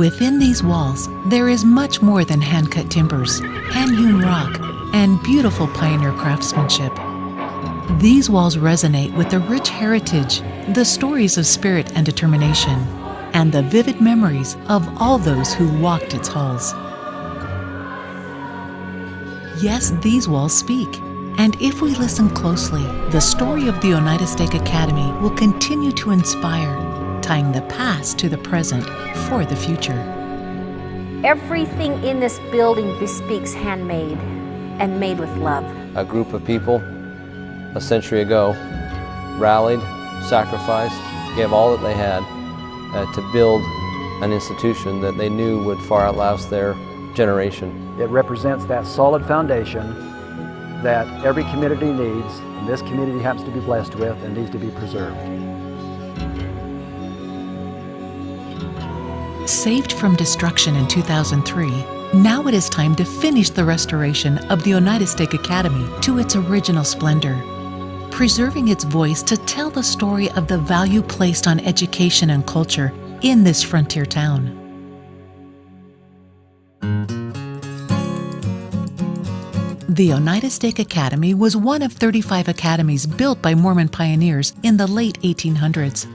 Within these walls, there is much more than hand-cut timbers, hand-hewn rock, and beautiful pioneer craftsmanship. These walls resonate with the rich heritage, the stories of spirit and determination, and the vivid memories of all those who walked its halls. Yes, these walls speak, and if we listen closely, the story of the Oneida Stake Academy will continue to inspire, tying the past to the present for the future. Everything in this building bespeaks handmade and made with love. A group of people a century ago rallied, sacrificed, gave all that they had to build an institution that they knew would far outlast their generation. It represents that solid foundation that every community needs, and this community happens to be blessed with and needs to be preserved. Saved from destruction in 2003, now it is time to finish the restoration of the Oneida Stake Academy to its original splendor, preserving its voice to tell the story of the value placed on education and culture in this frontier town. The Oneida Stake Academy was one of 35 academies built by Mormon pioneers in the late 1800s.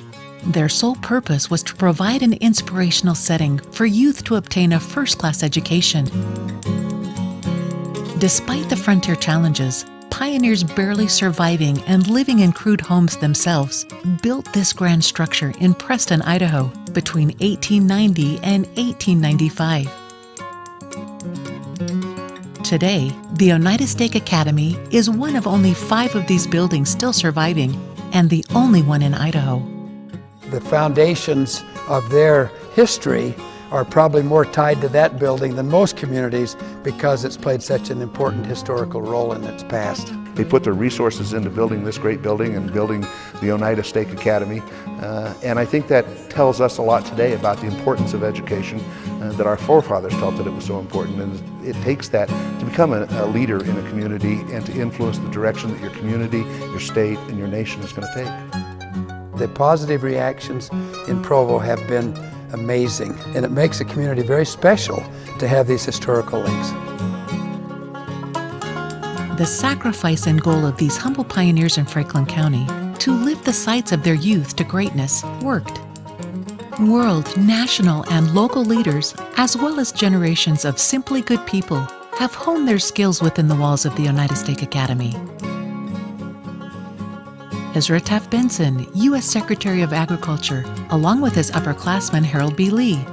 Their sole purpose was to provide an inspirational setting for youth to obtain a first-class education. Despite the frontier challenges, pioneers barely surviving and living in crude homes themselves built this grand structure in Preston, Idaho between 1890 and 1895. Today, the Oneida Stake Academy is one of only 5 of these buildings still surviving, and the only one in Idaho. The foundations of their history are probably more tied to that building than most communities because it's played such an important historical role in its past. They put their resources into building this great building and building the Oneida Stake Academy. And I think that tells us a lot today about the importance of education, that our forefathers felt that it was so important. And it takes that to become a leader in a community and to influence the direction that your community, your state, and your nation is going to take. The positive reactions in Provo have been amazing, and it makes the community very special to have these historical links. The sacrifice and goal of these humble pioneers in Franklin County to lift the sights of their youth to greatness worked. World, national, and local leaders, as well as generations of simply good people, have honed their skills within the walls of the Oneida Stake Academy. Ezra Taft Benson, U.S. Secretary of Agriculture, along with his upperclassman Harold B. Lee,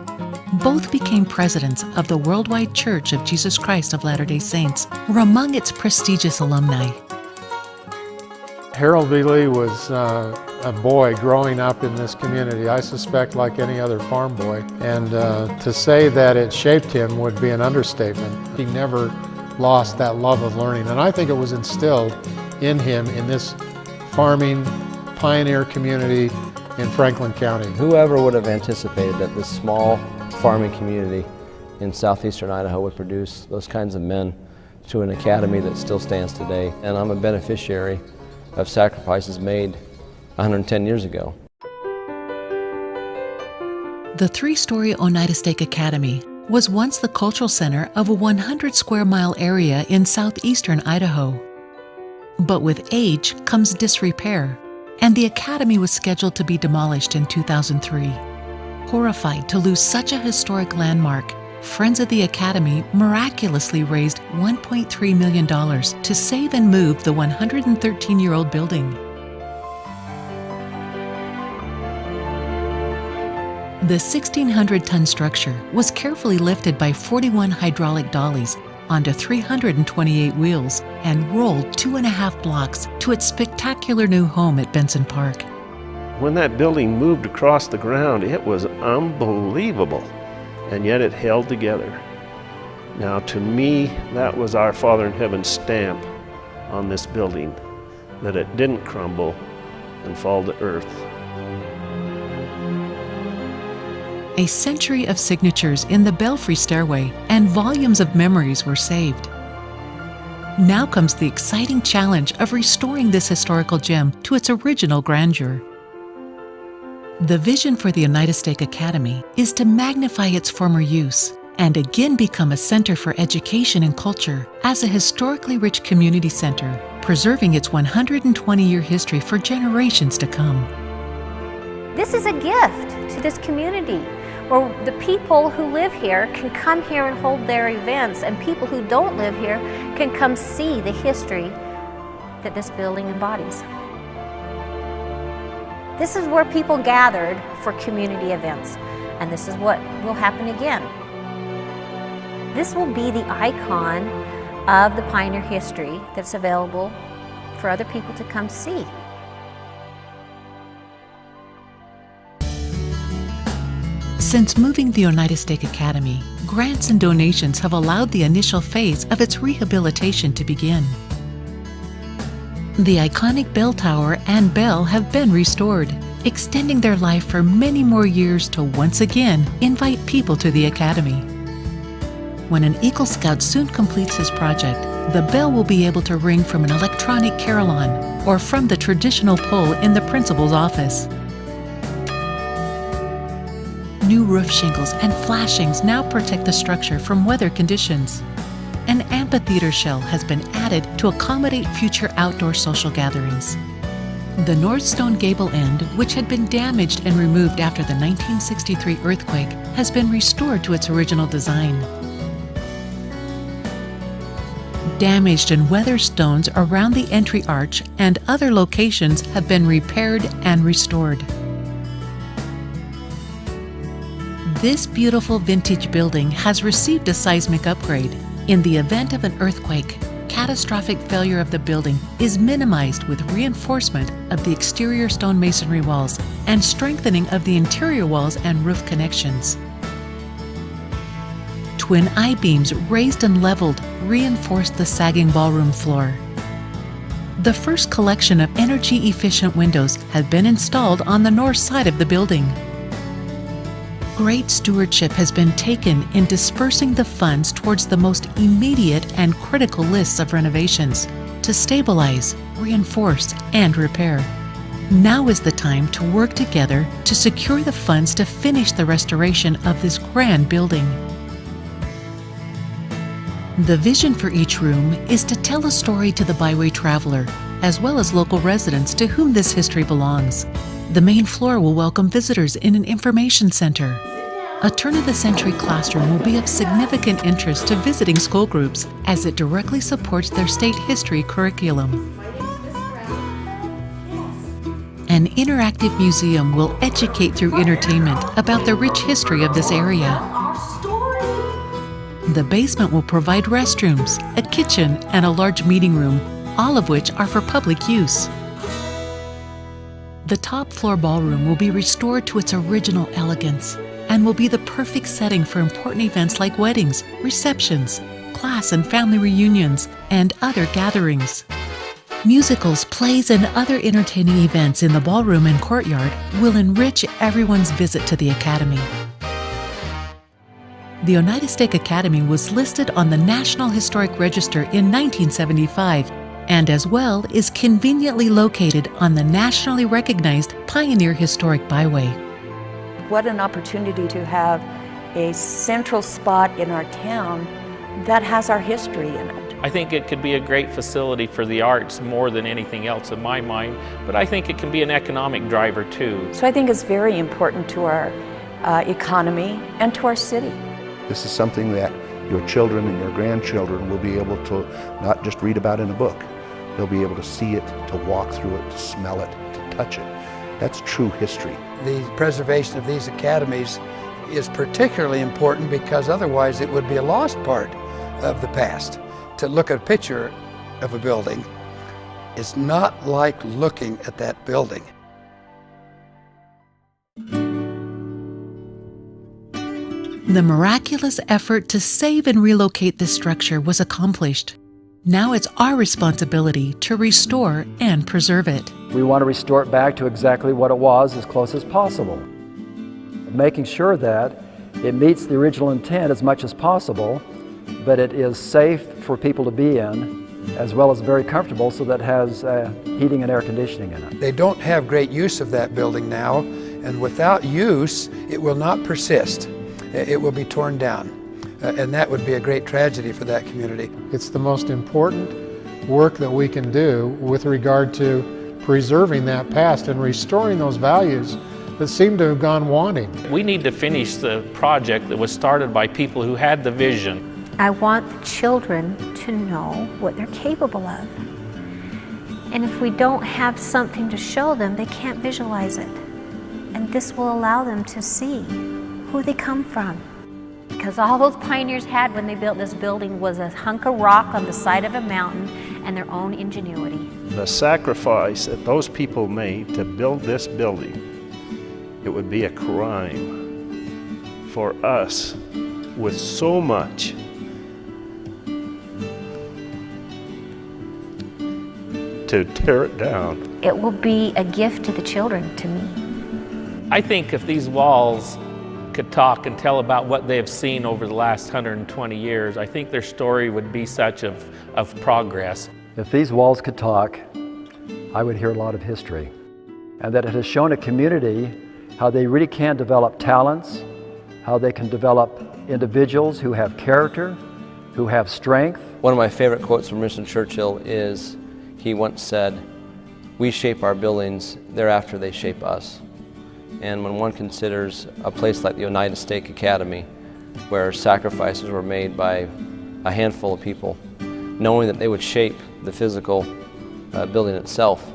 both became presidents of the Worldwide Church of Jesus Christ of Latter-day Saints, were among its prestigious alumni. Harold B. Lee was a boy growing up in this community, I suspect like any other farm boy, and to say that it shaped him would be an understatement. He never lost that love of learning, and I think it was instilled in him in this farming pioneer community in Franklin County. Whoever would have anticipated that this small farming community in southeastern Idaho would produce those kinds of men to an academy that still stands today. And I'm a beneficiary of sacrifices made 110 years ago. The 3-story Oneida Stake Academy was once the cultural center of a 100-square-mile area in southeastern Idaho. But with age comes disrepair, and the academy was scheduled to be demolished in 2003. Horrified to lose such a historic landmark, Friends of the Academy miraculously raised $1.3 million to save and move the 113-year-old building. The 1,600-ton structure was carefully lifted by 41 hydraulic dollies onto 328 wheels and rolled 2.5 blocks to its spectacular new home at Benson Park. When that building moved across the ground, it was unbelievable, and yet it held together. Now, to me, that was our Father in Heaven's stamp on this building, that it didn't crumble and fall to earth. A century of signatures in the belfry stairway and volumes of memories were saved. Now comes the exciting challenge of restoring this historical gem to its original grandeur. The vision for the Oneida Stake Academy is to magnify its former use and again become a center for education and culture as a historically rich community center, preserving its 120-year history for generations to come. This is a gift to this community where the people who live here can come here and hold their events, and people who don't live here can come see the history that this building embodies. This is where people gathered for community events, and this is what will happen again. This will be the icon of the pioneer history that's available for other people to come see. Since moving the Oneida Stake Academy, grants and donations have allowed the initial phase of its rehabilitation to begin. The iconic bell tower and bell have been restored, extending their life for many more years to once again invite people to the Academy. When an Eagle Scout soon completes his project, the bell will be able to ring from an electronic carillon or from the traditional pole in the principal's office. New roof shingles and flashings now protect the structure from weather conditions. An amphitheater shell has been added to accommodate future outdoor social gatherings. The north stone gable end, which had been damaged and removed after the 1963 earthquake, has been restored to its original design. Damaged and weathered stones around the entry arch and other locations have been repaired and restored. This beautiful vintage building has received a seismic upgrade. In the event of an earthquake, catastrophic failure of the building is minimized with reinforcement of the exterior stone masonry walls and strengthening of the interior walls and roof connections. Twin I-beams raised and leveled reinforced the sagging ballroom floor. The first collection of energy-efficient windows have been installed on the north side of the building. Great stewardship has been taken in dispersing the funds towards the most immediate and critical lists of renovations to stabilize, reinforce, and repair. Now is the time to work together to secure the funds to finish the restoration of this grand building. The vision for each room is to tell a story to the byway traveler, as well as local residents to whom this history belongs. The main floor will welcome visitors in an information center. A turn-of-the-century classroom will be of significant interest to visiting school groups as it directly supports their state history curriculum. An interactive museum will educate through entertainment about the rich history of this area. The basement will provide restrooms, a kitchen, and a large meeting room, all of which are for public use. The top floor ballroom will be restored to its original elegance and will be the perfect setting for important events like weddings, receptions, class and family reunions, and other gatherings. Musicals, plays, and other entertaining events in the ballroom and courtyard will enrich everyone's visit to the Academy. The Oneida Stake Academy was listed on the National Historic Register in 1975 and as well is conveniently located on the nationally recognized Pioneer Historic Byway. What an opportunity to have a central spot in our town that has our history in it. I think it could be a great facility for the arts more than anything else in my mind, but I think it can be an economic driver too. So I think it's very important to our economy and to our city. This is something that your children and your grandchildren will be able to not just read about in a book. They'll be able to see it, to walk through it, to smell it, to touch it. That's true history. The preservation of these academies is particularly important because otherwise it would be a lost part of the past. To look at a picture of a building is not like looking at that building. The miraculous effort to save and relocate this structure was accomplished. Now it's our responsibility to restore and preserve it. We want to restore it back to exactly what it was as close as possible, making sure that it meets the original intent as much as possible, but it is safe for people to be in, as well as very comfortable so that it has heating and air conditioning in it. They don't have great use of that building now, And without use, it will not persist. It will be torn down. And that would be a great tragedy for that community. It's the most important work that we can do with regard to preserving that past and restoring those values that seem to have gone wanting. We need to finish the project that was started by people who had the vision. I want the children to know what they're capable of. And if we don't have something to show them, they can't visualize it. And this will allow them to see who they come from. Because all those pioneers had when they built this building was a hunk of rock on the side of a mountain and their own ingenuity. The sacrifice that those people made to build this building, it would be a crime for us with so much to tear it down. It will be a gift to the children, to me. I think if these walls could talk and tell about what they have seen over the last 120 years, I think their story would be such of progress. If these walls could talk, I would hear a lot of history. And that it has shown a community how they really can develop talents, how they can develop individuals who have character, who have strength. One of my favorite quotes from Winston Churchill is, he once said, "We shape our buildings, thereafter they shape us." And when one considers a place like the Oneida Stake Academy, where sacrifices were made by a handful of people, knowing that they would shape the physical building itself,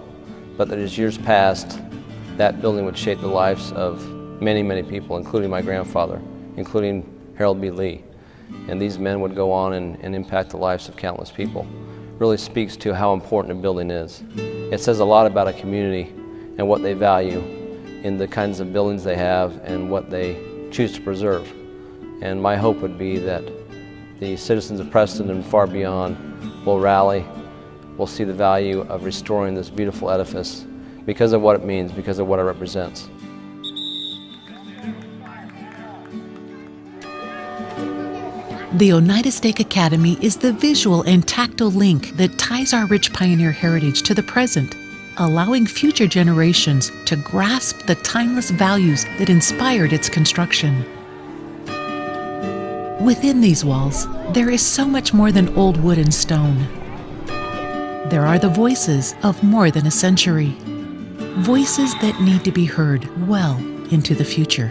but that as years passed, that building would shape the lives of many, many people, including my grandfather, including Harold B. Lee. And these men would go on and impact the lives of countless people. Really speaks to how important a building is. It says a lot about a community and what they value in the kinds of buildings they have and what they choose to preserve. And my hope would be that the citizens of Preston and far beyond will rally, will see the value of restoring this beautiful edifice because of what it means, because of what it represents. The Oneida Stake Academy is the visual and tactile link that ties our rich pioneer heritage to the present, allowing future generations to grasp the timeless values that inspired its construction. Within these walls, there is so much more than old wood and stone. There are the voices of more than a century, voices that need to be heard well into the future.